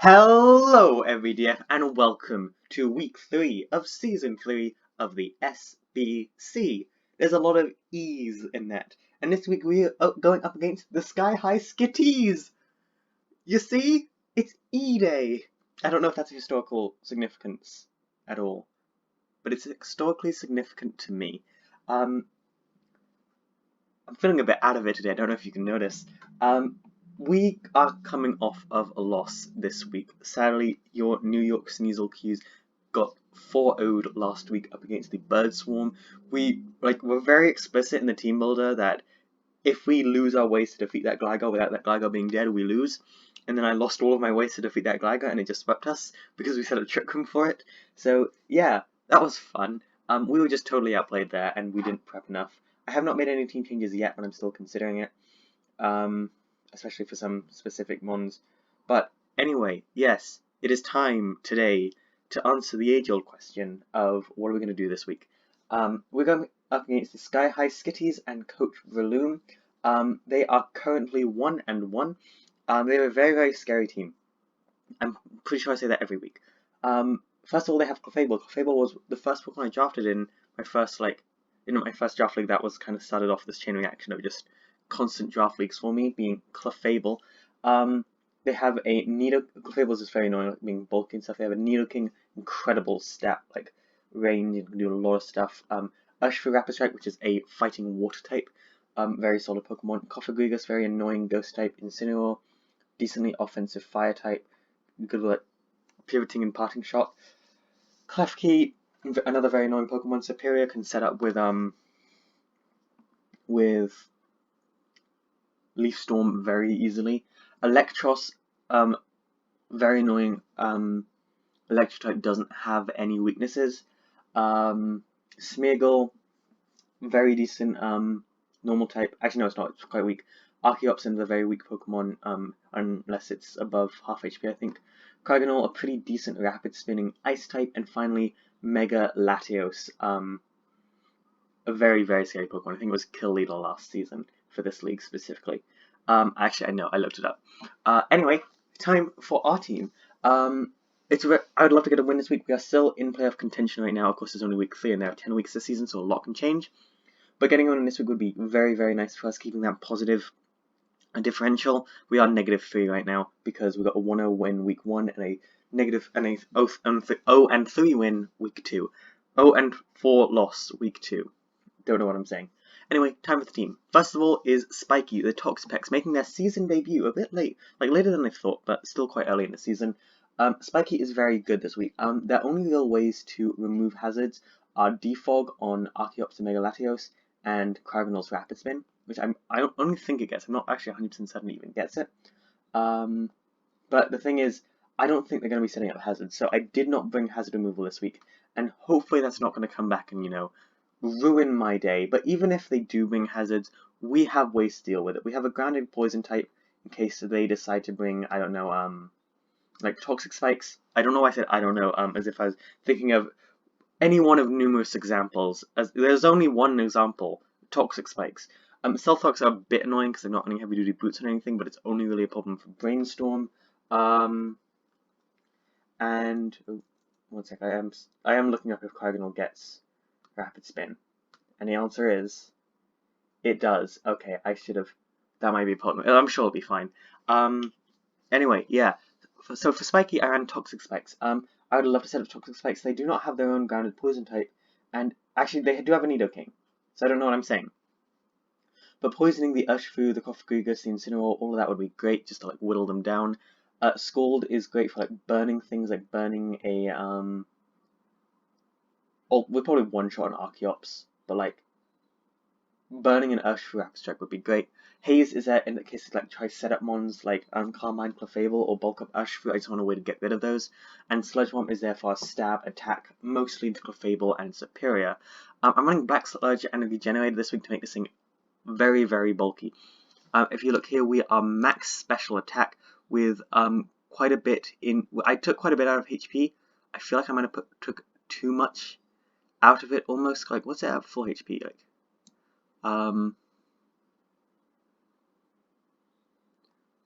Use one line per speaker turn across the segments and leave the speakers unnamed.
Hello, EveryDF, and welcome to week 3 of season 3 of the SBC. There's a lot of E's in that, and this week we are going up against the Sky High Skittys. You see, it's E-Day. I don't know if that's a historical significance at all, but it's historically significant to me. I'm feeling a bit out of it today. I don't know if you can notice. We are coming off of a loss this week. Sadly, your New York Sneaselcuse got 4-0'd last week up against the Bird Swarm. We're very explicit in the team builder that if we lose our ways to defeat that Gligar without that Gligar being dead, we lose. And then I lost all of my ways to defeat that Gligar, and it just swept us because we set a trick room for it. So yeah, that was fun. We were just totally outplayed there, and we didn't prep enough. I have not made any team changes yet, but I'm still considering it. Especially for some specific mons. But anyway, yes, it is time today to answer the age-old question of what are we going to do this week. We're going up against the Sky High Skittys and Coach Breloom. They are currently 1-1. They're a very, very scary team. I'm pretty sure I say that every week. First of all, they have Clefable. Clefable was the first Pokemon I drafted in my first draft league that was kind of started off this chain reaction of just constant draft leagues for me, being Clefable. They have a Clefable is just very annoying, like being bulky and stuff. They have a Nidoking, incredible stat, like range, and can do a lot of stuff. Urshifu Rapid Strike, which is a fighting water type, very solid Pokemon. Cofagrigus, very annoying ghost type. Incineroar, decently offensive fire type, good at pivoting and parting shot. Klefki, another very annoying Pokemon. Superior, can set up with Leaf Storm very easily. Electros, very annoying. Electro-type doesn't have any weaknesses. Smeargle, very decent. Normal type. Actually, no, it's not. It's quite weak. Archeops is a very weak Pokemon, unless it's above half HP, I think. Cryogonal, a pretty decent rapid spinning ice type, and finally Mega Latios, a very, very scary Pokemon. I think it was kill leader last season for this league specifically. Actually, I know, I looked it up. Anyway, time for our team. I would love to get a win this week. We are still in playoff contention right now. Of course, it's only week 3 and there are 10 weeks this season, so a lot can change. But getting a win this week would be very, very nice for us, keeping that positive differential. We are -3 right now because we got a 1-0 win week 1 and a 0-3 win week 2. 0-4 loss week 2. Don't know what I'm saying. Anyway, time for the team. First of all is Spiky, the Toxapex, making their season debut a bit late, like later than I thought, but still quite early in the season. Spiky is very good this week. Their only real ways to remove hazards are Defog on Archeops and Mega Latios and Cryogonal's Rapid Spin, which I only think it gets. I'm not actually 100% certain it even gets it. But the thing is, I don't think they're going to be setting up hazards, so I did not bring hazard removal this week, and hopefully that's not going to come back and, ruin my day. But even if they do bring hazards, we have ways to deal with it. We have a grounded poison type in case they decide to bring, I don't know, like toxic spikes. I don't know why I said I don't know, as if I was thinking of any one of numerous examples. As there's only one example, toxic spikes. Stealth are a bit annoying because they're not any heavy duty boots or anything, but it's only really a problem for Brainstorm. And one sec, I am looking up if Cryogonal gets Rapid Spin, and the answer is it does. Okay, that might be a problem. I'm sure it'll be fine. Anyway, yeah. So for Spiky, I ran Toxic Spikes. I would love to set up Toxic Spikes. They do not have their own grounded poison type, and actually they do have a Nidoking, so I don't know what I'm saying. But poisoning the Urshifu, the Cofagrigus, the Incineroar, all of that would be great, just to like whittle them down. Scald is great for like burning things, like burning a we're probably one-shot on Archeops, but like burning an Urshifu Rapid Strike would be great. Haze is there in the case of like try setup mons like Carmine, Clefable, or bulk up Urshifu. I just want a way to get rid of those. And Sludge Bomb is there for stab attack, mostly into Clefable and Superior. I'm running Black Sludge and Regenerated this week to make this thing very, very bulky. If you look here, we are max special attack with quite a bit in. I took quite a bit out of HP. I feel like I might have took too much out of it almost. Like, what's it at full HP? Like,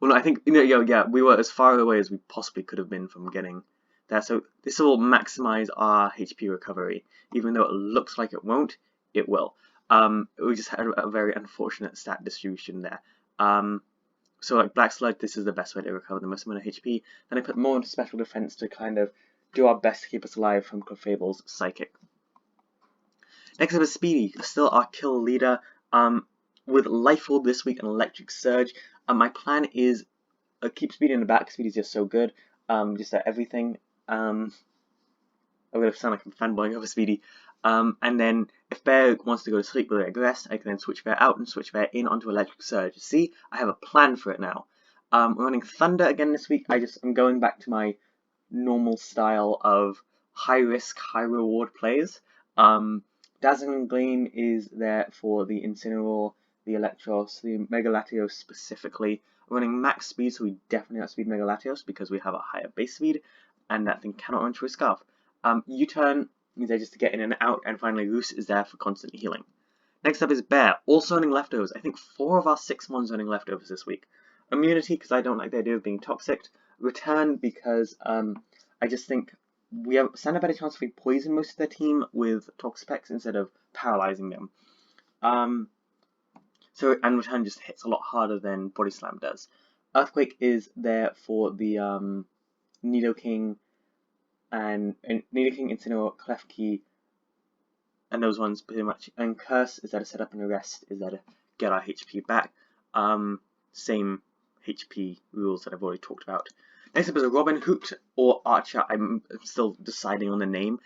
Well, no, I think, yeah, we were as far away as we possibly could have been from getting there. So this will maximize our HP recovery. Even though it looks like it won't, it will. We just had a very unfortunate stat distribution there. So like Black Sludge, this is the best way to recover the most amount of HP. Then I put more into Special Defense to kind of do our best to keep us alive from Clefable's Psychic. Next up is Speedy, still our kill leader. With Life Orb this week and Electric Surge, my plan is keep Speedy in the back. Speedy's just so good, just at everything. I'm gonna sound like I'm fanboying over Speedy. And then if Bear wants to go to sleep with Regress, I can then switch Bear out and switch Bear in onto Electric Surge. See, I have a plan for it now. We're running Thunder again this week. I'm going back to my normal style of high risk, high reward plays. Dazzling Gleam is there for the Incineroar, the Electros, the Mega Latios specifically. We're running max speed, so we definitely outspeed Mega Latios because we have a higher base speed, and that thing cannot run through a Scarf. U-Turn means there just to get in and out, and finally Roost is there for constant healing. Next up is Bear, also running Leftovers. I think 4 of our 6 ones running Leftovers this week. Immunity, because I don't like the idea of being toxic. Return, because I just think we stand a better chance if we poison most of their team with Toxapex instead of paralyzing them. And Return just hits a lot harder than Body Slam does. Earthquake is there for the Nidoking, Incineroar, Klefki, and those ones pretty much. And Curse is there to set up an arrest, is there to get our HP back. Same HP rules that I've already talked about. Next up is a Robin Hoot or Archer. I'm still deciding on the name.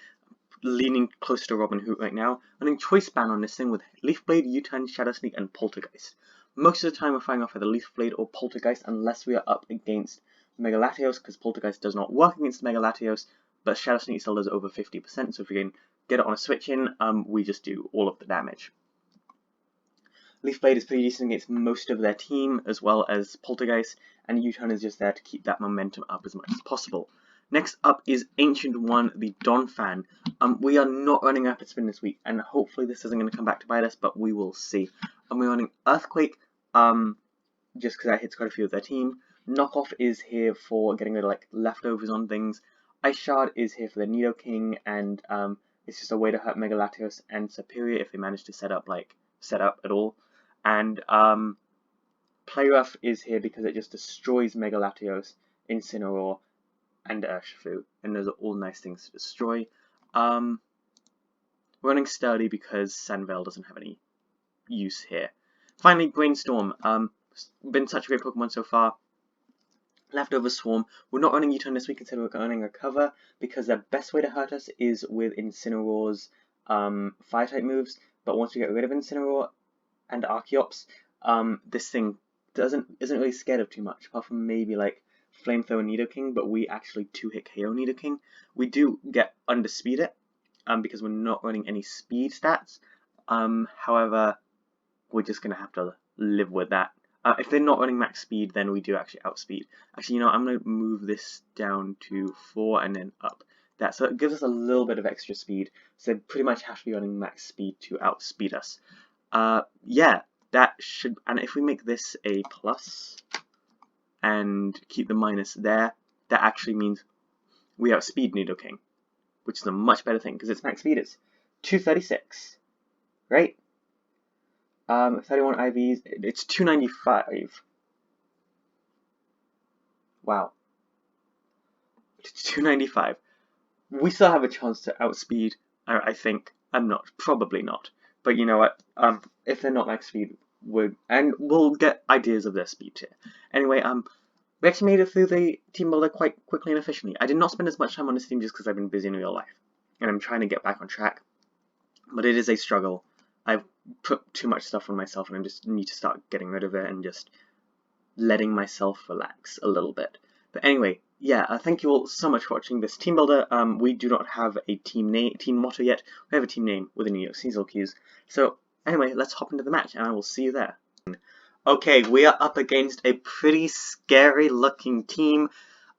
Leaning closer to Robin Hoot right now. Running Choice Band on this thing with Leaf Blade, U-Turn, Shadow Sneak, and Poltergeist. Most of the time we're firing off with a Leaf Blade or Poltergeist unless we are up against Mega Latios, because Poltergeist does not work against Mega Latios, but Shadow Sneak still does over 50%, so if we can get it on a switch in, we just do all of the damage. Leaf Blade is pretty decent against most of their team, as well as Poltergeist, and U-Turn is just there to keep that momentum up as much as possible. Next up is Ancient One, the Donphan. We are not running Rapid Spin this week, and hopefully this isn't going to come back to bite us, but we will see. We're running Earthquake, just because that hits quite a few of their team. Knockoff is here for getting rid of like leftovers on things. Ice Shard is here for the Nidoking, and it's just a way to hurt Mega Latios and Superior if they manage to set up at all. And Play Rough is here because it just destroys Mega Latios, Incineroar, and Urshifu, and those are all nice things to destroy. Running Sturdy because Sandvale doesn't have any use here. Finally, Brainstorm. Been such a great Pokemon so far. Leftover Swarm. We're not running U-Turn this week, instead we're running Recover, because the best way to hurt us is with Incineroar's Fire-type moves, but once we get rid of Incineroar and Archeops, this thing isn't really scared of too much, apart from maybe like Flamethrower Nidoking, but we actually 2-hit KO Nidoking. We do get underspeed it, because we're not running any speed stats. However, we're just going to have to live with that. If they're not running max speed, then we do actually outspeed. Actually, you know, I'm going to move this down to 4 and then up. So it gives us a little bit of extra speed. So they pretty much have to be running max speed to outspeed us. Yeah, that should... And if we make this a plus and keep the minus there, that actually means we outspeed Nidoking, which is a much better thing, because its max speed is 236, right? 31 IVs, it's 295. Wow. It's 295. We still have a chance to outspeed, I think. Probably not. But you know what, if they're not max speed, we'll get ideas of their speed tier. Anyway, we actually made it through the team builder quite quickly and efficiently. I did not spend as much time on this team just because I've been busy in real life, and I'm trying to get back on track. But it is a struggle. I've put too much stuff on myself, and I just need to start getting rid of it and just letting myself relax a little bit. But anyway, yeah, thank you all so much for watching this team builder. We do not have a team motto yet. We have a team name with a New York Sneaselcuse. So anyway, let's hop into the match, and I will see you there. Okay, we are up against a pretty scary looking team.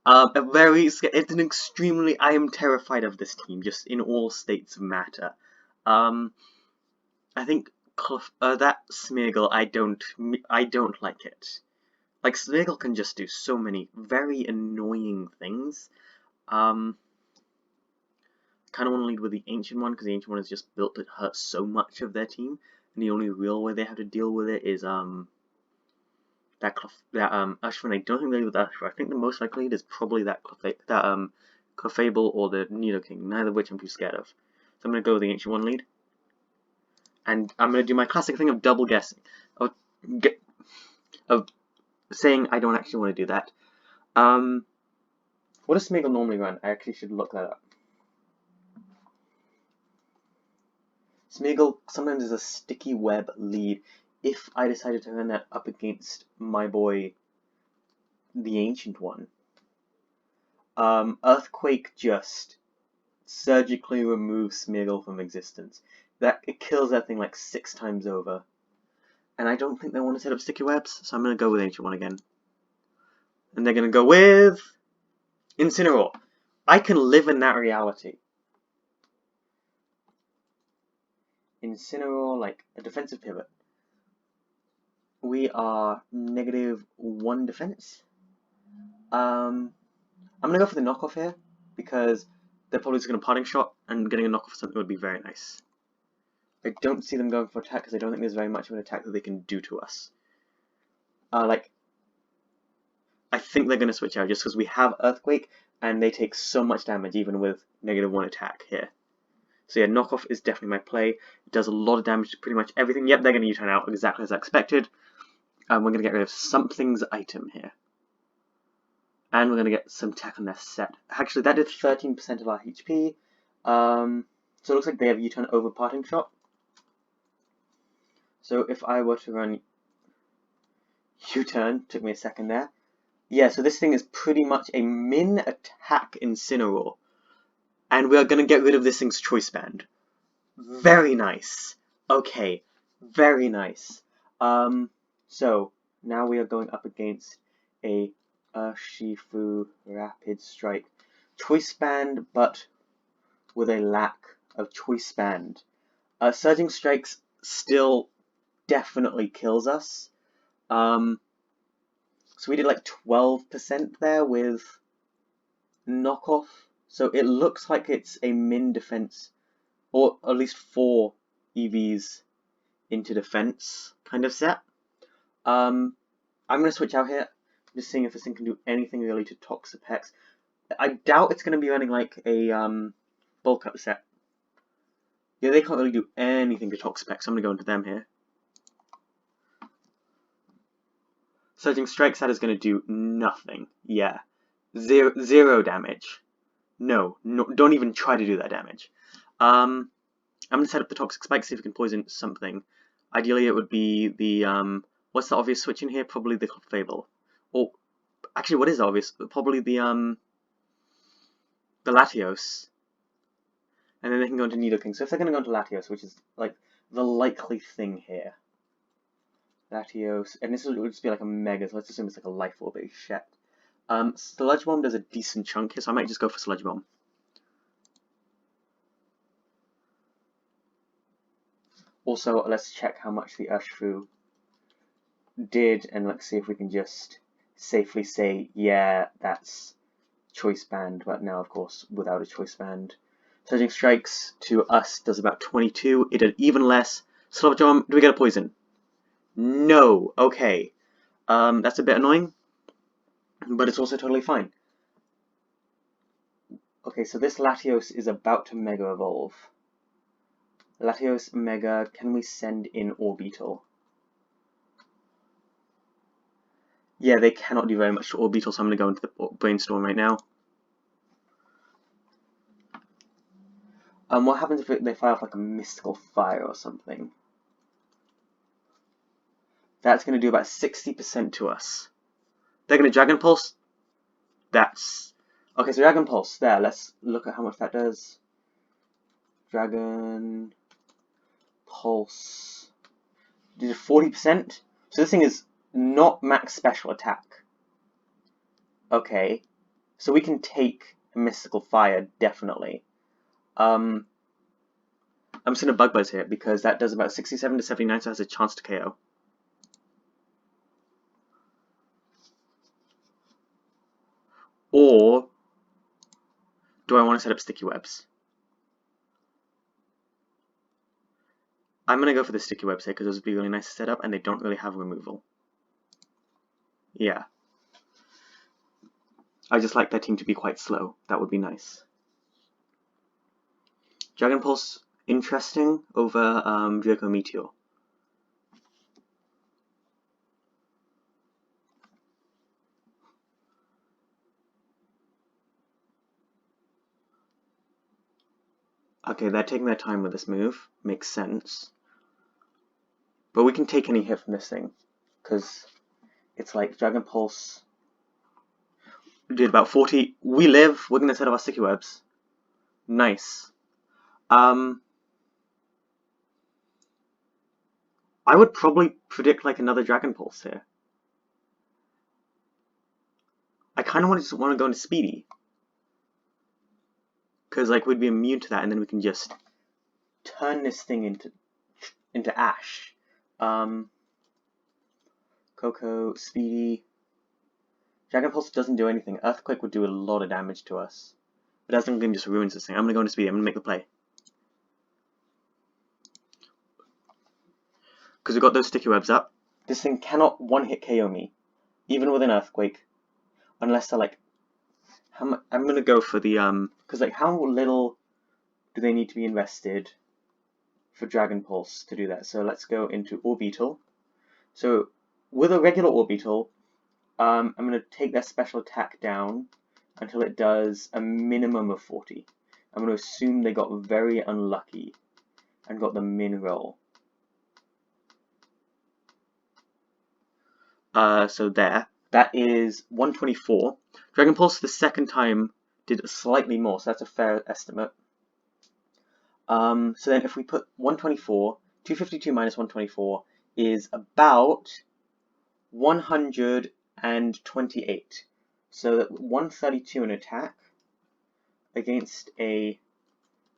It's an extremely... I am terrified of this team, just in all states of matter. I think that Smeargle, I don't like it. Like, Smeagol can just do so many very annoying things. Kind of want to lead with the Ancient one, because the Ancient one is just built to hurt so much of their team, and the only real way they have to deal with it is that Ushman. I don't think they lead with Ushman. I think the most likely lead is probably that Clefable or the Nidoking, neither of which I'm too scared of. So I'm going to go with the Ancient one lead. And I'm going to do my classic thing of double guessing. Of saying I don't actually want to do that. What does Smeagol normally run? I actually should look that up. Smeagol sometimes is a sticky web lead. If I decided to run that up against my boy, the Ancient one, Earthquake just surgically removes Smeagol from existence. It kills that thing like 6 times over. And I don't think they want to set up sticky webs, so I'm going to go with Ancient one again. And they're going to go with Incineroar. I can live in that reality. Incineroar, like a defensive pivot. We are -1 defense. I'm gonna go for the knockoff here because they're probably just gonna parting shot, and getting a knockoff for something would be very nice. I don't see them going for attack because I don't think there's very much of an attack that they can do to us. I think they're gonna switch out just because we have Earthquake and they take so much damage even with -1 attack here. So yeah, knockoff is definitely my play. It does a lot of damage to pretty much everything. Yep, they're going to U-turn out exactly as I expected. We're going to get rid of something's item here. And we're going to get some tech on their set. Actually, that did 13% of our HP. So it looks like they have U-turn over parting shot. So if I were to run U-turn, took me a second there. Yeah, so this thing is pretty much a min attack Incineroar. And we are going to get rid of this thing's choice band. Very nice. Okay, very nice. So now we are going up against a Urshifu Rapid Strike choice band, but with a lack of choice band. Surging Strikes still definitely kills us. So we did like 12% there with knockoff. So it looks like it's a min defense, or at least 4 EVs into defense kind of set. I'm going to switch out here, just seeing if this thing can do anything really to Toxapex. I doubt it's going to be running like a bulk up set. Yeah, they can't really do anything to Toxapex, so I'm going to go into them here. Surging Strikes, that is going to do nothing. Yeah. Zero damage. No, don't even try to do that damage. I'm going to set up the Toxic Spike, see if we can poison something. Ideally, it would be the, what's the obvious switch in here? Probably the Clefable. Or, actually, what is obvious? Probably the Latios. And then they can go into Nidoking. So if they're going to go into Latios, which is, like, the likely thing here. Latios, and this would just be like a Mega, so let's assume it's like a Life Orb-based shit. Sludge Bomb does a decent chunk here, so I might just go for Sludge Bomb. Also, let's check how much the Urshifu did, and let's see if we can just safely say, yeah, that's choice band, but now, of course, without a choice band. Surging Strikes to us does about 22. It did even less. Sludge Bomb, do we get a poison? No. Okay. That's a bit annoying, but it's also totally fine. Okay, so this Latios is about to Mega Evolve. Latios Mega, can we send in Orbeetle? Yeah, they cannot do very much to Orbeetle, so I'm going to go into the Brainstorm right now. What happens if they fire off like a Mystical Fire or something? That's going to do about 60% to us. They're going to Dragon Pulse. That's... Okay, so Dragon Pulse. There, let's look at how much that does. Dragon Pulse. Did 40%? So this thing is not max special attack. Okay. So we can take a Mystical Fire, definitely. I'm just going to Bug Buzz here because that does about 67 to 79, so it has a chance to KO. Or do I want to set up sticky webs? I'm going to go for the sticky webs here because those would be really nice to set up and they don't really have removal. Yeah. I just like their team to be quite slow. That would be nice. Dragon Pulse, interesting over Draco Meteor. Okay, they're taking their time with this move. Makes sense. But we can take any hit from this thing. Because it's like Dragon Pulse did about 40. We live. We're going to set up our sticky webs. Nice. I would probably predict like another Dragon Pulse here. I kind of want to go into Speedy. Because like we'd be immune to that and then we can just turn this thing into ash. Coco, Speedy. Dragon Pulse doesn't do anything. Earthquake would do a lot of damage to us. But that's not going to just ruin this thing. I'm going to go into Speedy. I'm going to make the play. Because we've got those sticky webs up. This thing cannot one-hit KO me. Even with an Earthquake. Unless they're like... I'm going to go for the... Because like how little do they need to be invested for Dragon Pulse to do that? So let's go into Orbital. So with a regular Orbital... I'm going to take their special attack down until it does a minimum of 40. I'm going to assume they got very unlucky and got the min roll. So there. That is 124. Dragon Pulse the second time did slightly more, so that's a fair estimate. So then if we put 124, 252 minus 124 is about 128. So that 132 in attack against a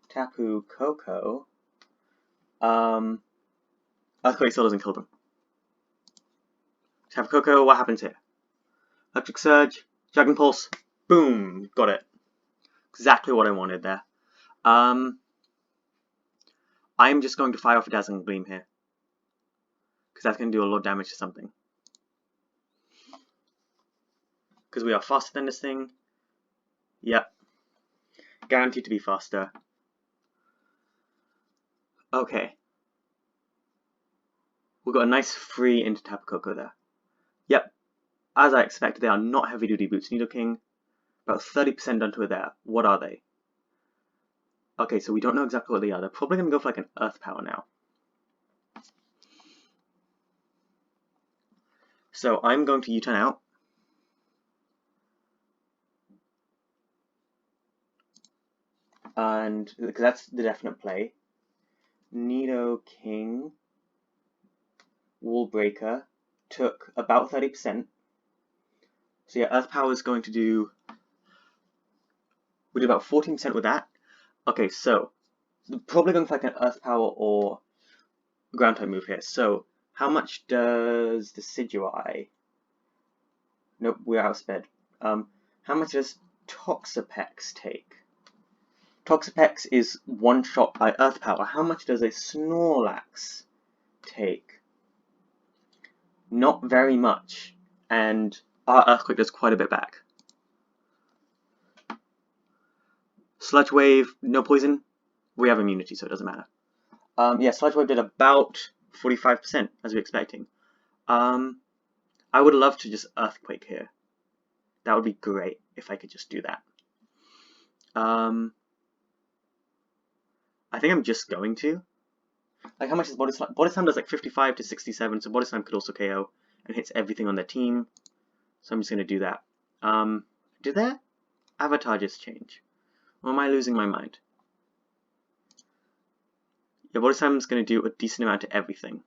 Tapu Koko. Earthquake still doesn't kill them. Tapu Koko, what happens here? Electric Surge, Dragon Pulse, boom, got it. Exactly what I wanted there. I'm just going to fire off a Dazzling Gleam here. Because that's going to do a lot of damage to something. Because we are faster than this thing. Yep. Guaranteed to be faster. Okay. We've got a nice free into Tapu Koko there. Yep. As I expected, they are not heavy duty boots. Nidoking, about 30% done to it there. What are they? Okay, so we don't know exactly what they are. They're probably going to go for like an Earth Power now. So I'm going to U-turn out. And because that's the definite play. Nidoking, Wall Breaker took about 30%. So yeah, Earth Power is going to do. We did about 14% with that. Okay, so probably going for like an Earth Power or Ground type move here. So how much does Decidueye? Nope, we're outsped. How much does Toxapex take? Toxapex is one shot by Earth Power. How much does a Snorlax take? Not very much, and our Earthquake does quite a bit back. Sludge Wave, no poison. We have immunity, so it doesn't matter. Yeah, Sludge Wave did about 45%, as we were expecting. I would love to just Earthquake here. That would be great if I could just do that. I think I'm just going to. Like, how much is Body Slam? Body Slam does like 55 to 67, so Body Slam could also KO and hits everything on their team. So I'm just going to do that. Did their avatar just change? Or am I losing my mind? Yeah, Body Slam's going to do a decent amount to everything.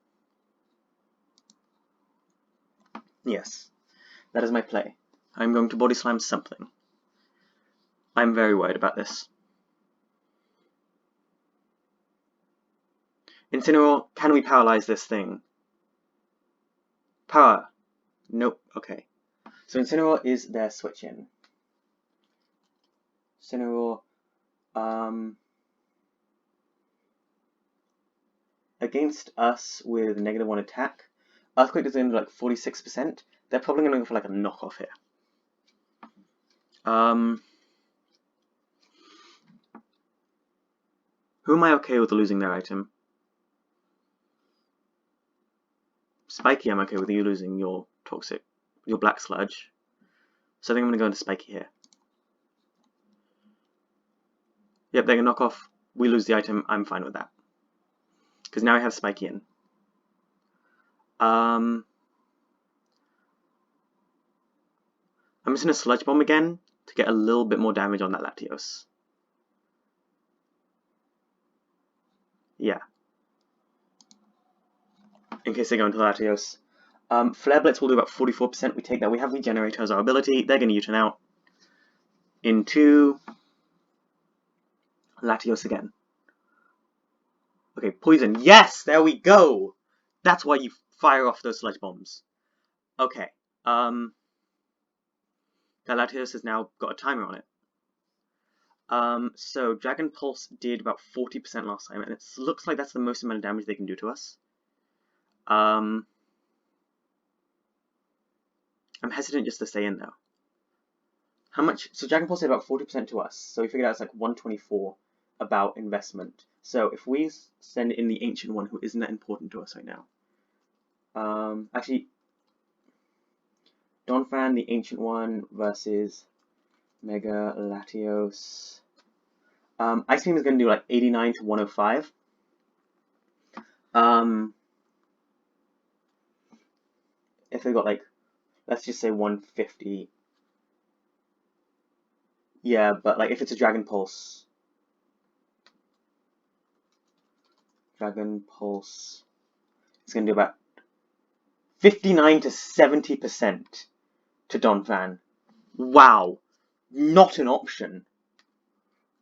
Yes, that is my play. I'm going to Body Slam something. I'm very worried about this. Incineroar, can we paralyze this thing? Power. Nope, okay. So Incineroar is their switch in. Incineroar. Against us with -1 attack, Earthquake is in like 46%. They're probably going to go for like a knockoff here. Who am I okay with losing their item? Spiky, I'm okay with you losing your Black Sludge. So I think I'm going to go into Spiky here. Yep, they're going to knock off. We lose the item. I'm fine with that. Because now I have Spiky in. I'm just going to Sludge Bomb again to get a little bit more damage on that Latios. Yeah. In case they go into Latios. Flare Blitz will do about 44%. We take that. We have Regenerator as our ability. They're going to U-turn out into Latios again. Okay, Poison. Yes! There we go! That's why you fire off those Sludge Bombs. Okay. That Latios has now got a timer on it. So Dragon Pulse did about 40% last time, and it looks like that's the most amount of damage they can do to us. I'm hesitant just to stay in though. How much? So Dragon Pulse did about 40% to us, so we figured out it's like 124 about investment. So if we send in the Ancient One, who isn't that important to us right now. Actually, Donphan, the Ancient One, versus Mega Latios. Ice Beam is going to do like 89 to 105. If they got like, let's just say 150. Yeah, but like if it's a Dragon Pulse. It's going to do about 59 to 70% to Donphan. Wow. Not an option.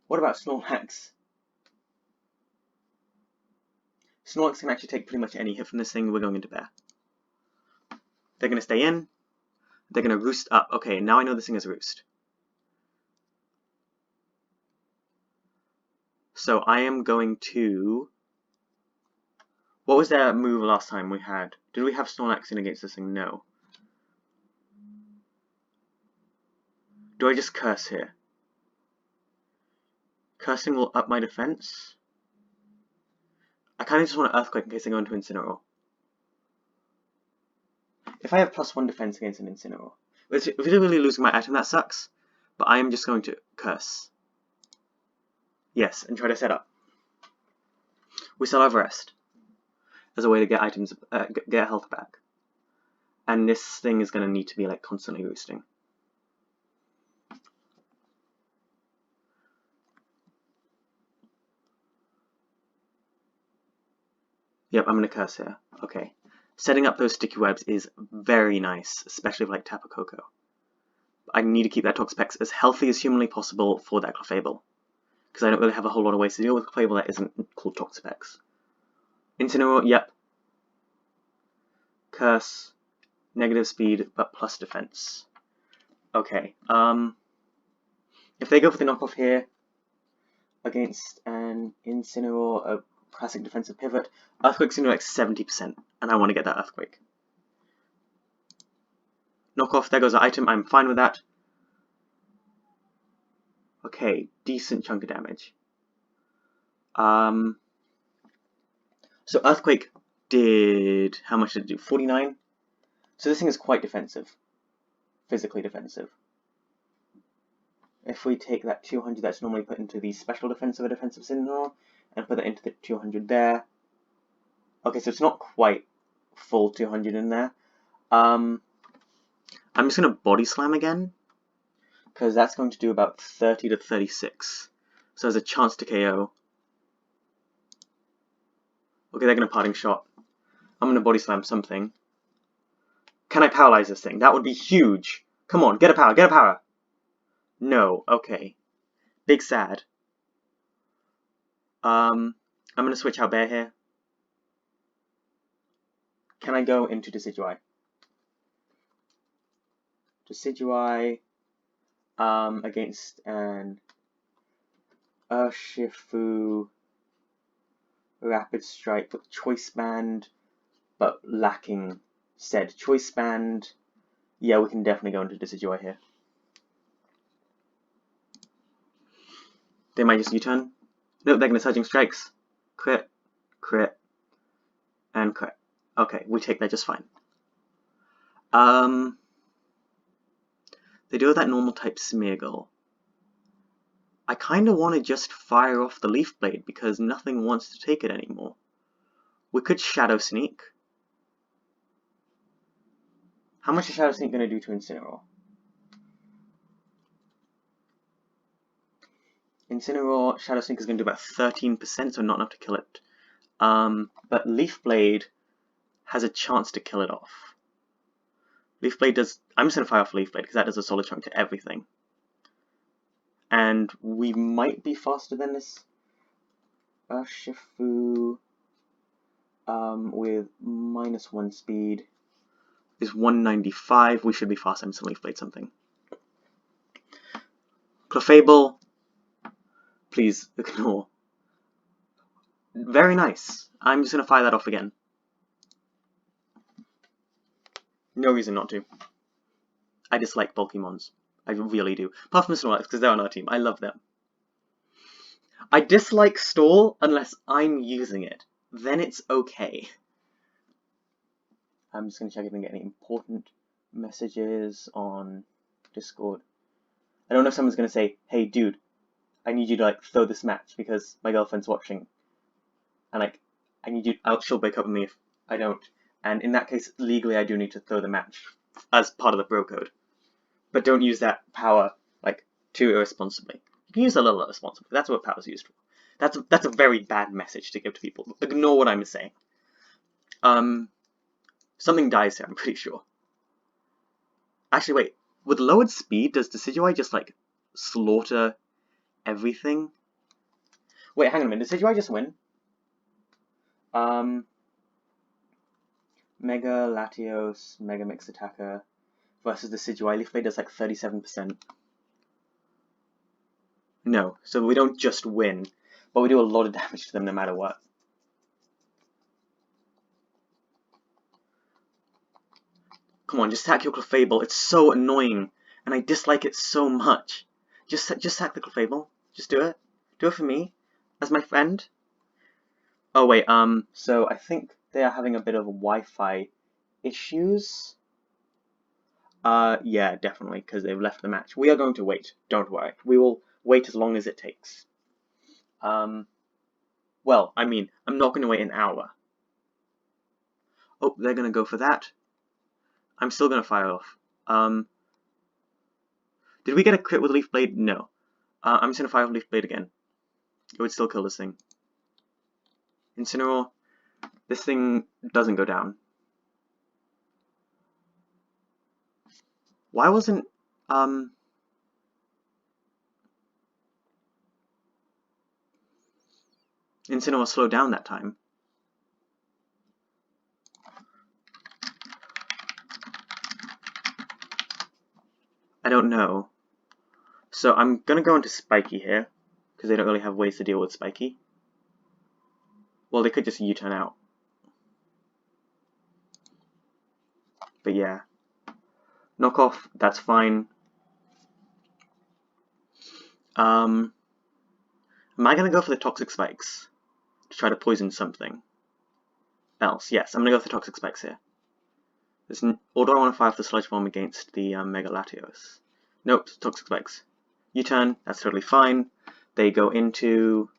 What about Snorlax? Snorlax can actually take pretty much any hit from this thing. We're going into Bear. They're going to stay in. They're going to Roost up. Okay, now I know this thing is Roost. So I am going to... What was their move last time we had? Did we have Snorlax in against this thing? No. Do I just Curse here? Cursing will up my defense. I kind of just want to Earthquake in case they go into Incineroar. If I have +1 defense against an Incineroar. If they're really losing my item, that sucks. But I am just going to Curse. Yes, and try to set up. We still have Rest as a way to get items, get health back. And this thing is going to need to be like constantly boosting. Yep, I'm going to Curse here. Okay. Setting up those sticky webs is very nice, especially with like Tapu Koko. I need to keep that Toxapex as healthy as humanly possible for that Clefable. Because I don't really have a whole lot of ways to deal with Clefable that isn't called Toxapex. Incineroar, yep. Curse, negative speed, but plus defense. Okay, if they go for the knockoff here, against an Incineroar, a classic defensive pivot, Earthquake's going to like 70%, and I want to get that Earthquake. Knockoff, there goes the item, I'm fine with that. Okay, decent chunk of damage. So Earthquake did, how much did it do? 49? So this thing is quite defensive. Physically defensive. If we take that 200 that's normally put into the special defense of a defensive Incineroar, and put that into the 200 there. Okay, so it's not quite full 200 in there. I'm just going to Body Slam again, because that's going to do about 30 to 36. So there's a chance to KO. Okay, they're going to Parting Shot. I'm going to Body Slam something. Can I Paralyze this thing? That would be huge. Come on, get a power, get a power. No, okay. Big sad. I'm going to switch out Bear here. Can I go into Decidueye? Decidueye against an Urshifu, Rapid Strike with Choice Band, but lacking said Choice Band. Yeah, we can definitely go into Decidueye here. They might just U-turn. Nope, they're going to Surging Strikes. Crit, crit, and crit. Okay, we take that just fine. They do have that normal type Smeargle. I kind of want to just fire off the Leaf Blade because nothing wants to take it anymore. We could Shadow Sneak. How much is Shadow Sneak going to do to Incineroar? Incineroar, Shadow Sneak is going to do about 13%, so not enough to kill it. But Leaf Blade has a chance to kill it off. Leaf Blade does... I'm just going to fire off Leaf Blade because that does a solid chunk to everything. And we might be faster than this Urshifu with -1 speed is 195. We should be faster. I'm just going to Leaf Blade something. Clefable, please ignore. Very nice. I'm just going to fire that off again. No reason not to. I dislike bulky mons. I really do. Apart from Snorlax, because they're on our team. I love them. I dislike Stall unless I'm using it. Then it's okay. I'm just going to check if I can get any important messages on Discord. I don't know if someone's going to say, hey dude, I need you to like throw this match because my girlfriend's watching. And like, I need you, she'll break up with me if I don't. And in that case, legally I do need to throw the match as part of the bro code. But don't use that power like too irresponsibly. You can use a little irresponsibly. That's what power's used for. That's a very bad message to give to people. Ignore what I'm saying. Something dies here, I'm pretty sure. Actually, wait. With lowered speed, does Decidueye just like slaughter everything? Wait, hang on a minute. Does Decidueye just win? Mega Latios, Mega Mix Attacker versus the Decidueye. Leaf Blade does like 37%. No, so we don't just win, but we do a lot of damage to them no matter what. Come on, just sack your Clefable. It's so annoying, and I dislike it so much. Just sack the Clefable. Just do it. Do it for me, as my friend. Oh wait, so I think they are having a bit of Wi-Fi issues. Yeah, definitely, because they've left the match. We are going to wait. Don't worry. We will wait as long as it takes. Well, I mean, I'm not going to wait an hour. Oh, they're going to go for that. I'm still going to fire off. Did we get a crit with Leaf Blade? No. I'm just going to fire off Leaf Blade again. It would still kill this thing. Incineroar. This thing doesn't go down. Why wasn't... Incineroar slowed down that time? I don't know. So I'm going to go into Spiky here, because they don't really have ways to deal with Spiky. Well, they could just U-turn out. But yeah. Knockoff, that's fine. Am I going to go for the Toxic Spikes to try to poison something else? Yes, I'm going to go for the Toxic Spikes here. Or do I want to fire off the Sludge Bomb against the Mega Latios? Nope, Toxic Spikes. U-turn, that's totally fine. They go into...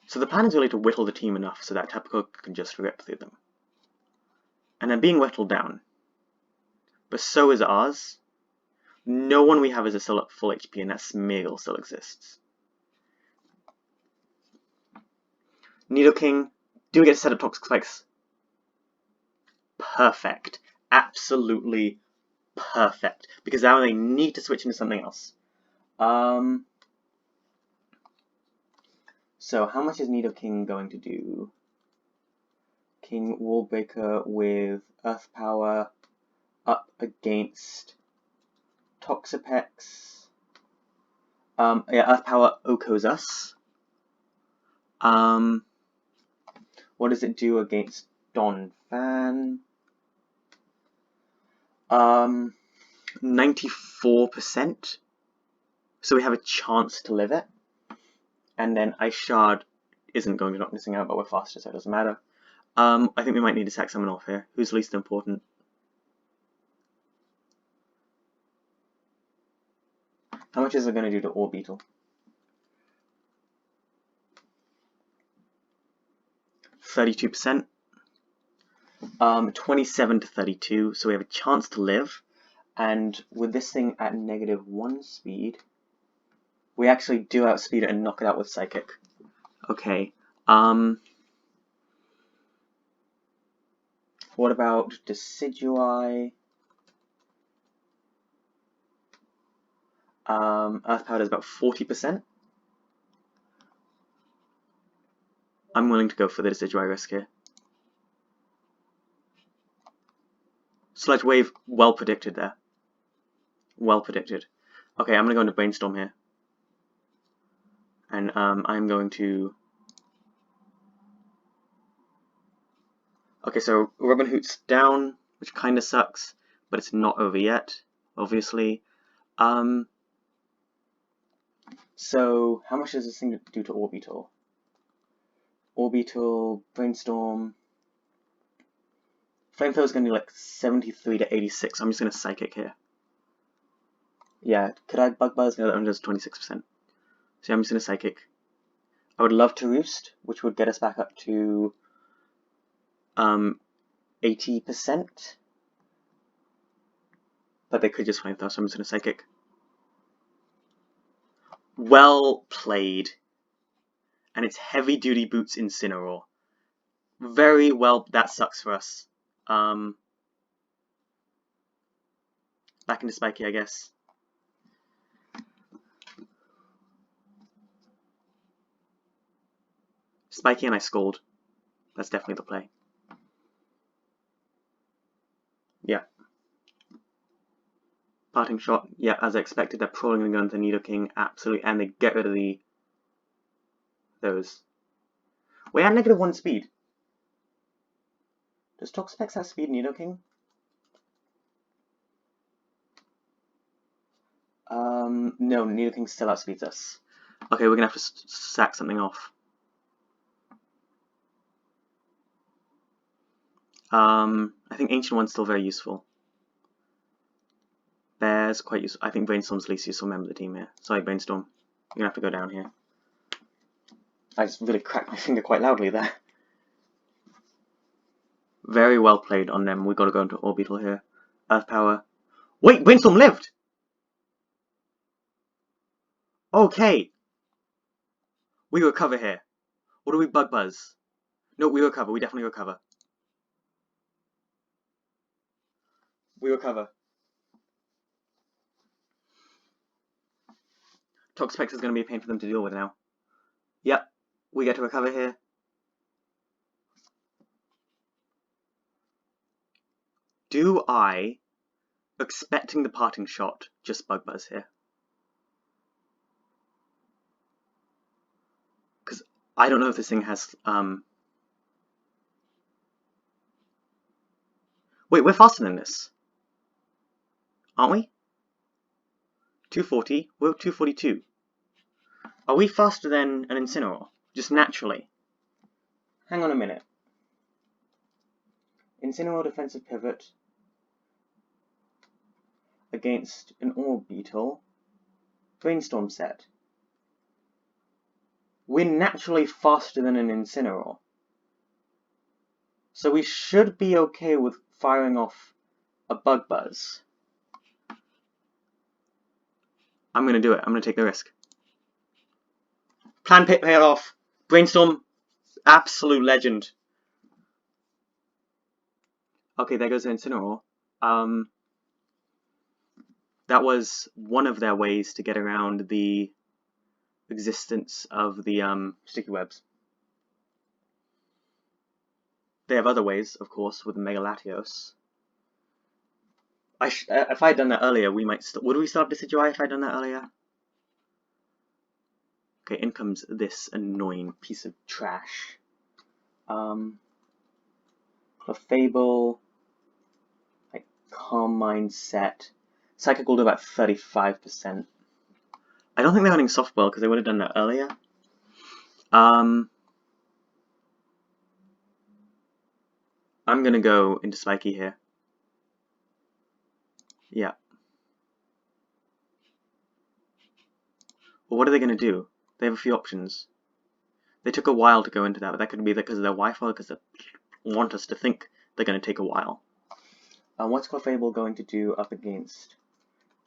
So the plan is really to whittle the team enough so that Tapu Koko can just rip through them. And they're being whittled down. But so is ours. No one we have is still at full HP, and that Smeargle still exists. Nidoking, do we get a set of Toxic Spikes? Perfect. Absolutely perfect. Because now they need to switch into something else. So how much is Nidoking going to do? King Wallbreaker with Earth Power up against Toxapex. Yeah, Earth Power Okos us. What does it do against Don Fan? 94%. So we have a chance to live it. And then Ice Shard isn't going to knock this thing out, but we're faster, so it doesn't matter. I think we might need to sack someone off here. Who's least important? How much is it going to do to Orbeetle? 32%. 27 to 32, so we have a chance to live. And with this thing at -1 speed, we actually do outspeed it and knock it out with Psychic. Okay. What about Decidueye? Earth Power is about 40%. I'm willing to go for the Decidueye risk here. Sludge Wave, well predicted there. Well predicted. Okay, I'm going to go into Brainstorm here. And I'm going to... Okay, so Robin Hood's down, which kind of sucks, but it's not over yet, obviously. So, how much does this thing do to Orbeetle? Orbeetle, Brainstorm... Flamethrower is going to be like 73 to 86, so I'm just going to Psychic here. Yeah, could I Bug Buzz? No, that one does 26%. So I'm just going to Psychic. I would love to Roost, which would get us back up to 80%. But they could just Flamethrower, so I'm just going to Psychic. Well played. And it's Heavy Duty Boots Incineroar. Very well, that sucks for us. Back into Spiky, I guess. Spiky and I Scold. That's definitely the play. Yeah. Parting Shot. Yeah, as I expected, they're probably going to go into Nidoking. Absolutely. And they get rid of those. We're at -1 speed. Does Toxapex have speed Nidoking? No, Nidoking still outspeeds us. Okay, we're going to have to sack something off. I think Ancient One's still very useful. Bear's quite useful. I think Brainstorm's the least useful member of the team here. Sorry, Brainstorm. You're going to have to go down here. I just really cracked my finger quite loudly there. Very well played on them. We've got to go into Orbeetle here. Earth Power. Wait, Brainstorm lived! Okay. We recover here. Or do we Bug Buzz? No, we recover. We definitely recover. We recover. Toxapex is going to be a pain for them to deal with now. Yep. We get to recover here. Do I, expecting the Parting Shot, just Bug Buzz here? Because I don't know if this thing has... Wait, we're faster than this. Aren't we? 240. We're 242. Are we faster than an Incineroar? Just naturally? Hang on a minute. Incineroar defensive pivot against an Orbeetle. Brainstorm set. We're naturally faster than an Incineroar. So we should be okay with firing off a Bug Buzz. I'm going to do it. I'm going to take the risk. Plan pit paid off. Brainstorm, absolute legend. Okay, there goes the Incineroar. That was one of their ways to get around the existence of the sticky webs. They have other ways, of course, with the Mega Latios. If I had done that earlier, we might would we still have Decidueye if I had done that earlier? Okay, in comes this annoying piece of trash. Clefable, like Calm Mindset. Psychic will do about 35%. I don't think they're running Softball because they would have done that earlier. I'm gonna go into Spiky here. Yeah. Well, what are they gonna do? They have a few options. They took a while to go into that, but that could be because of their Wi-Fi, because they want us to think they're gonna take a while. What's Clefable going to do up against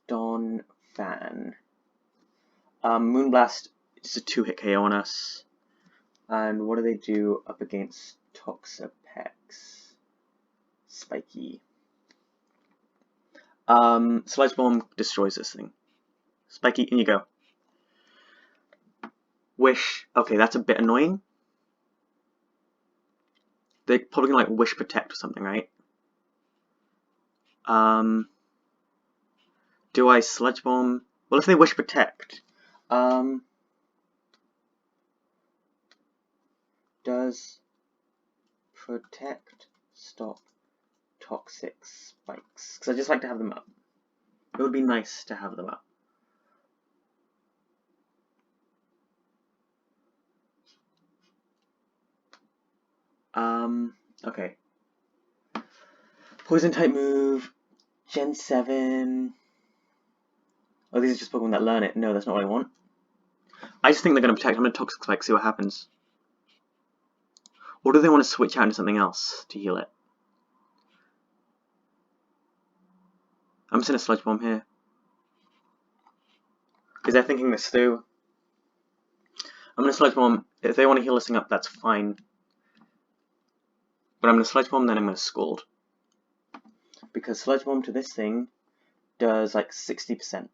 Don Fan? Moonblast is a 2-hit KO on us. And what do they do up against Toxapex? Spiky. Sludge Bomb destroys this thing. Spiky, in you go. Wish. Okay, that's a bit annoying. They're probably gonna like Wish Protect or something, right? Do I Sludge Bomb? Well, if they Wish Protect, does Protect stop toxic spikes? Because I just like to have them up. It would be nice to have them up. Okay. Poison type move, Gen 7. Oh, these are just Pokemon that learn it. No, that's not what I want. I just think they're going to protect. I'm going to Toxic Spike, see what happens. Or do they want to switch out into something else to heal it? I'm just going to Sludge Bomb here. Because they're thinking this through. I'm going to Sludge Bomb. If they want to heal this thing up, that's fine. But I'm going to Sludge Bomb, then I'm going to Scald. Because Sludge Bomb to this thing does like 60%.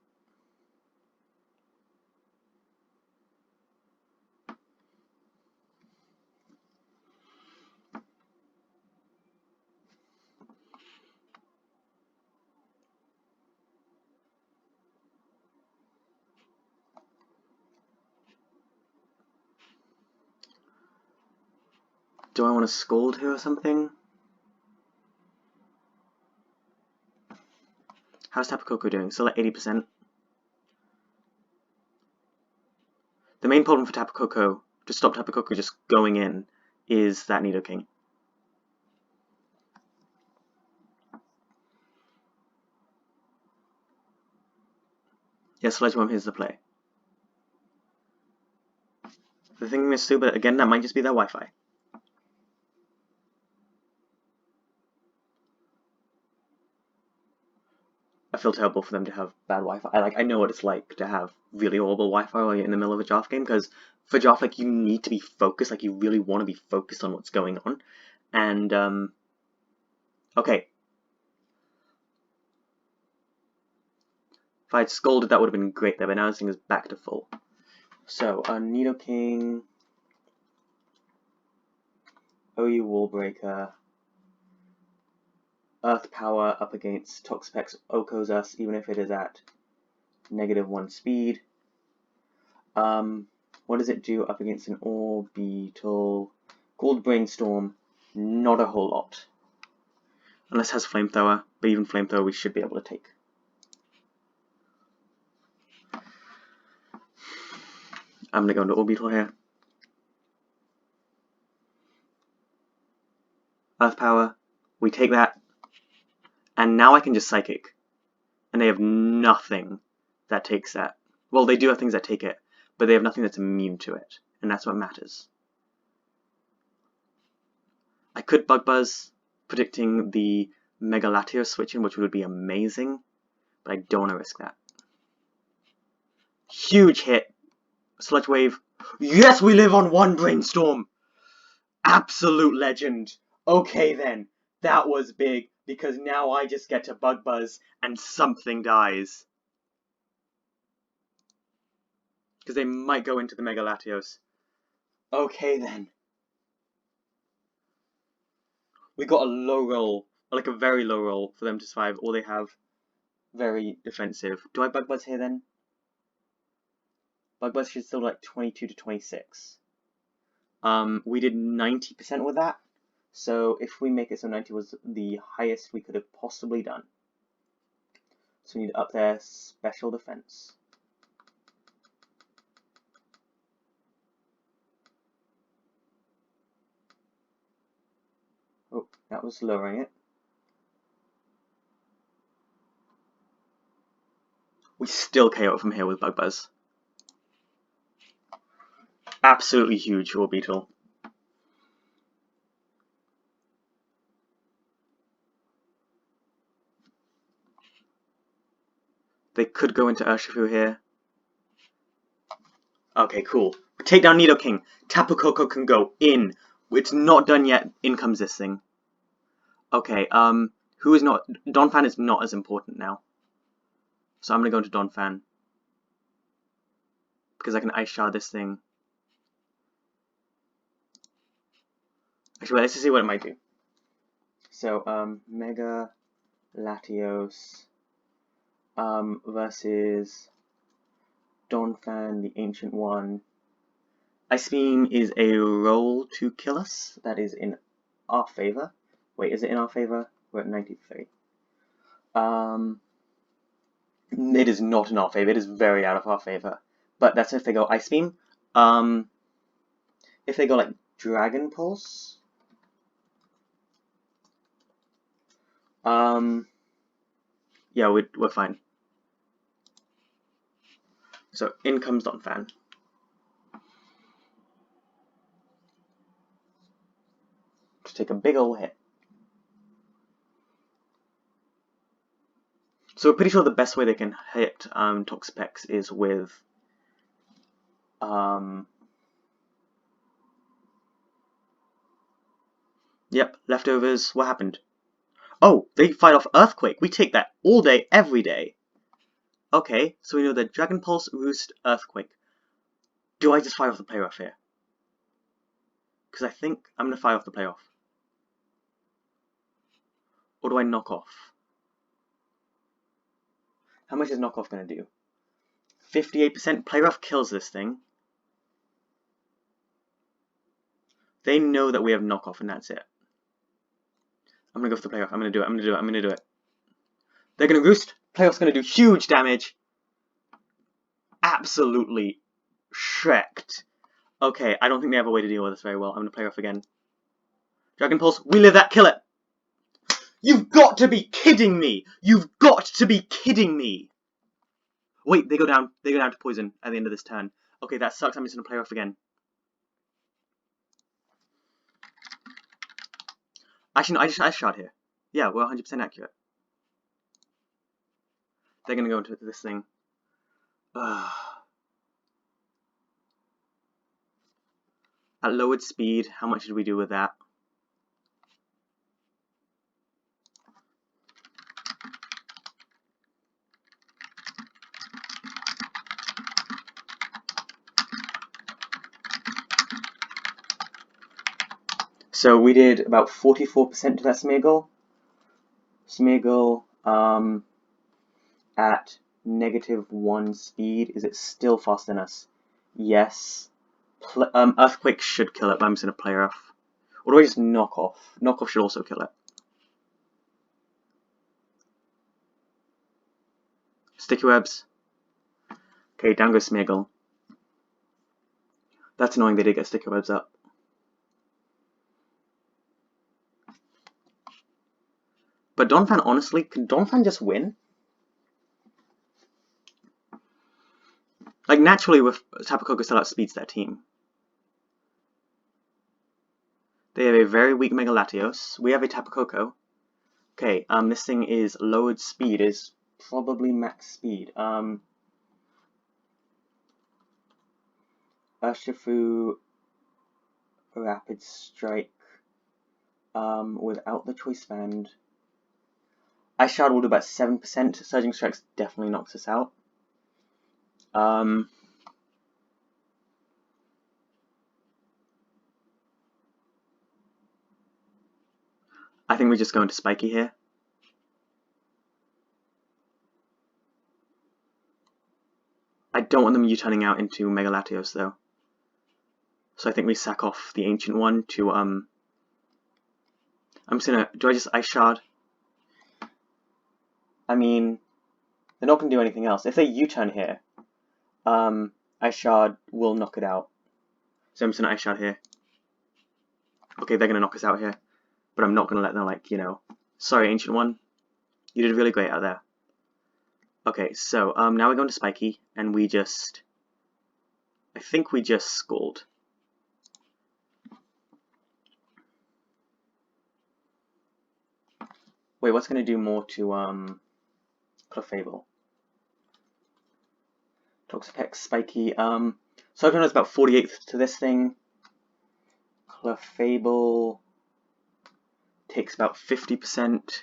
Do I want to Scald here or something? How's Tapu Koko doing? Still at 80%. The main problem for Tapu Koko, to stop Tapu Koko just going in, is that Nidoking. Yes, Sludge Bomb, here's the play. The thing is too, but again, that might just be their Wi-Fi. I feel terrible for them to have bad Wi-Fi. I know what it's like to have really horrible Wi-Fi while you're in the middle of a draft game, because for draft, like, you need to be focused, like, you really want to be focused on what's going on. And, okay. If I had Scolded, that would have been great there, but now this thing is back to full. So, Nidoking, OU Wall Breaker, Earth Power up against Toxapex Okos us, even if it is at -1 speed. What does it do up against an Orbital? Gold Brainstorm, not a whole lot. Unless it has Flamethrower, but even Flamethrower we should be able to take. I'm going to go into Orbital here. Earth Power, we take that. And now I can just Psychic. And they have nothing that takes that. Well, they do have things that take it, but they have nothing that's immune to it. And that's what matters. I could Bug Buzz, predicting the Mega Latios switch in, which would be amazing, but I don't want to risk that. Huge hit. Sludge Wave. Yes, we live on 1 Brainstorm! Absolute legend. Okay then, that was big, because now I just get to Bug Buzz and something dies. Because they might go into the Mega Latios. Okay then. We got a low roll, like a very low roll for them to survive, or they have very defensive. Do I Bug Buzz here then? Bug Buzz should still like 22 to 26. We did 90% with that, so if we make it so 90 was the highest we could have possibly done. So we need to up their special defense. Oh, that was lowering it. We still KO it from here with Bug Buzz. Absolutely huge Orbeetle. They could go into Urshifu here. Okay, cool. Take down Nidoking. Tapu Koko can go in. It's not done yet. In comes this thing. Okay, who is not... Donphan is not as important now. So I'm gonna go into Donphan. Because I can Ice Shard this thing. Actually, let's just see what it might do. So, Mega Latios versus Donphan, the Ancient One. Ice Beam is a roll to kill us. That is in our favor. Wait, is it in our favor? We're at 93. It is not in our favor. It is very out of our favor. But that's if they go Ice Beam. If they go like Dragon Pulse. Yeah, we're fine. So in comes Donphan. To take a big ol' hit. So we're pretty sure the best way they can hit Toxapex is with yep, leftovers. What happened? Oh, they fight off Earthquake. We take that all day, every day. Okay, so we know that Dragon Pulse, Roost, Earthquake. Do I just fire off the play off here? Because I think I'm going to fire off the play off. Or do I knock off? How much is knock off going to do? 58%. Play off kills this thing. They know that we have knock off and that's it. I'm going to go for the play off. I'm going to do it. I'm going to do it. I'm going to do it. They're going to Roost. Play off's going to do huge damage. Absolutely shreked. Okay, I don't think they have a way to deal with this very well. I'm going to play off again. Dragon Pulse, we live that, kill it! You've got to be kidding me! You've got to be kidding me! Wait, they go down to poison at the end of this turn. Okay, that sucks, I'm just going to play off again. Actually, no, I just Ice Shard here. Yeah, we're 100% accurate. They're going to go into this thing. Ugh. At lowered speed, how much did we do with that? So we did about 44% to that Smeargle. Smeargle, at -1 speed, is it still faster than us? Yes. Earthquake should kill it, but I'm just going to play her off. Or do I just knock off? Knock off should also kill it. Sticky webs. Okay, down goes Smeargle. That's annoying they did get sticky webs up. But Donphan, honestly, can Donphan just win? Like, naturally, with Tapu Koko still outspeeds their team. They have a very weak Mega Latios. We have a Tapu Koko. Okay, this thing is lowered speed, is probably max speed. Urshifu, Rapid Strike, without the Choice Band. Ice Shard will do about 7%. Surging Strikes definitely knocks us out. I think we just go into Spiky here. I don't want them U-turning out into Mega Latios though. So I think we sack off the Ancient one to I'm just gonna, do I just Ice Shard? I mean, they're not gonna do anything else. If they U-turn here, Ice Shard will knock it out. So I'm just gonna Ice Shard here. Okay, they're gonna knock us out here. But I'm not gonna let them, like, you know. Sorry, Ancient One. You did really great out there. Okay, so now we're going to Spiky, and we just, I think we just Scald. Wait, what's gonna do more to Clefable? Toxapex, Spiky. Cyclone is about 48th to this thing. Clefable takes about 50%.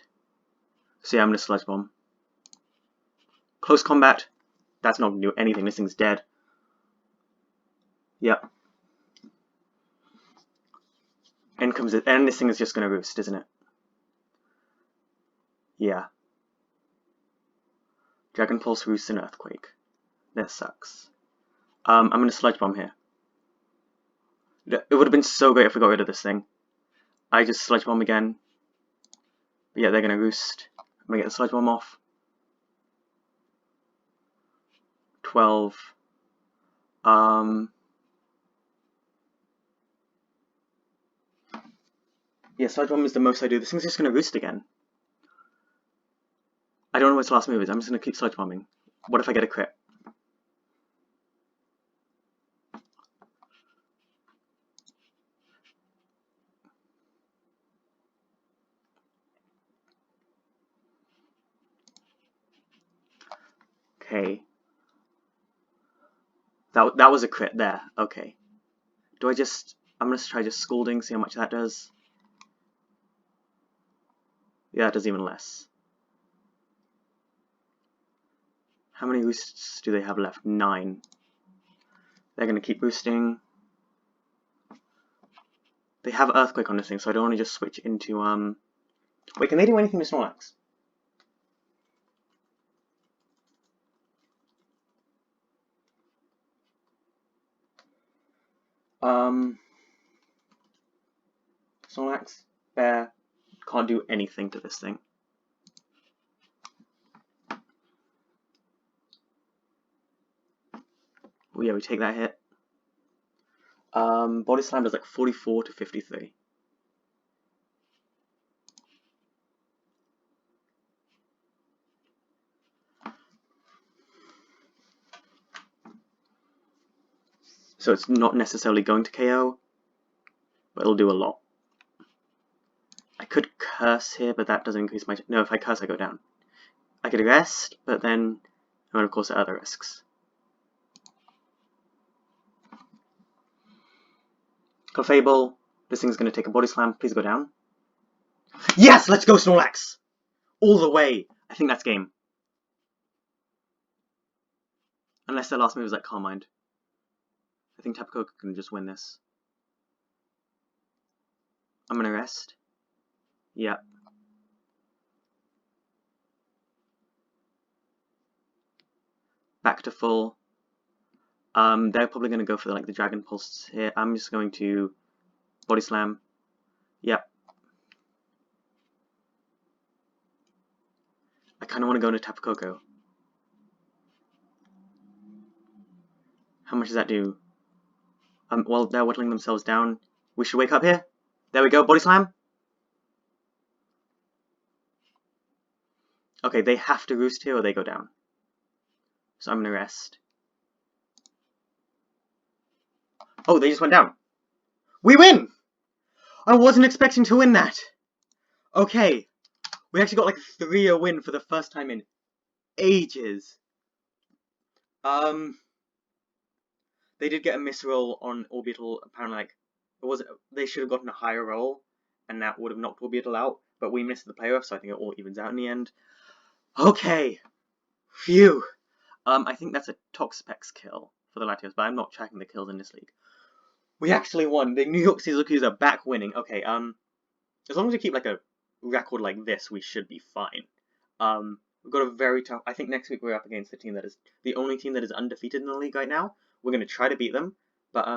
So yeah, I'm gonna Sludge Bomb. Close combat. That's not gonna do anything. This thing's dead. Yep. And this thing is just gonna roost, isn't it? Yeah. Dragon Pulse, Roost, and Earthquake. That sucks. I'm gonna Sludge Bomb here. It would have been so great if we got rid of this thing. I just Sludge Bomb again. But yeah, they're gonna roost. I'm gonna get the Sludge Bomb off. 12. Yeah, Sludge Bomb is the most I do. This thing's just gonna roost again. I don't know what its last move is. I'm just gonna keep Sludge Bombing. What if I get a crit? Okay. That was a crit there. Okay. Do I just... I'm gonna try just Scalding, see how much that does. Yeah, it does even less. How many roosts do they have left? 9. They're gonna keep boosting. They have Earthquake on this thing, so I don't want to just switch into, Wait, can they do anything to Snorlax? Snorlax, Bear, can't do anything to this thing. Oh yeah, we take that hit. Body Slam does like 44 to 53. So it's not necessarily going to KO, but it'll do a lot. I could Curse here, but that doesn't increase my... No, if I Curse, I go down. I could Rest, but then... And of course, there are other risks. Clefable, this thing's going to take a Body Slam. Please go down. Yes! Let's go, Snorlax! All the way! I think that's game. Unless their last move is like Calm Mind. I think Tapu Koko can just win this. I'm going to Rest. Yep. Back to full. They're probably going to go for like the Dragon Pulse here. I'm just going to Body Slam. Yep. I kind of want to go into Tapu Koko. How much does that do? Well, they're whittling themselves down. We should wake up here. There we go. Body Slam. Okay, they have to roost here or they go down. So I'm going to Rest. Oh, they just went down. We win! I wasn't expecting to win that. Okay. We actually got like a 3-0 win for the first time in ages. They did get a miss roll on Orbital. Apparently, like, they should have gotten a higher roll, and that would have knocked Orbital out. But we missed the playoff, so I think it all evens out in the end. Okay. Phew. I think that's a Toxapex kill for the Latios, but I'm not tracking the kills in this league. We actually won. The New York Sneaselcuse are back winning. Okay, as long as we keep like a record like this, we should be fine. We've got a very tough. I think next week we're up against the team that is the only team that is undefeated in the league right now. We're going to try to beat them, but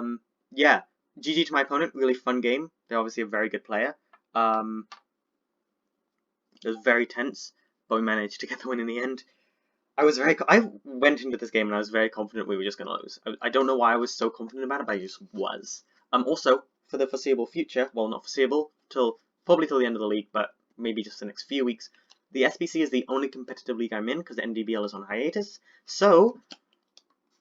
yeah. GG to my opponent. Really fun game. They're obviously a very good player. It was very tense, but we managed to get the win in the end. I went into this game and I was very confident we were just going to lose. I don't know why I was so confident about it, but I just was. Also, for the foreseeable future, well, not foreseeable, probably till the end of the league, but maybe just the next few weeks, the SBC is the only competitive league I'm in because the NDBL is on hiatus. So,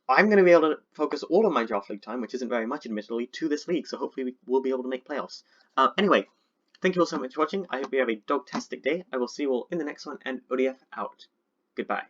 I'm going to be able to focus all of my draft league time, which isn't very much admittedly, to this league, so hopefully we will be able to make playoffs. Anyway, thank you all so much for watching. I hope you have a dog-tastic day. I will see you all in the next one, and ODF out. Goodbye.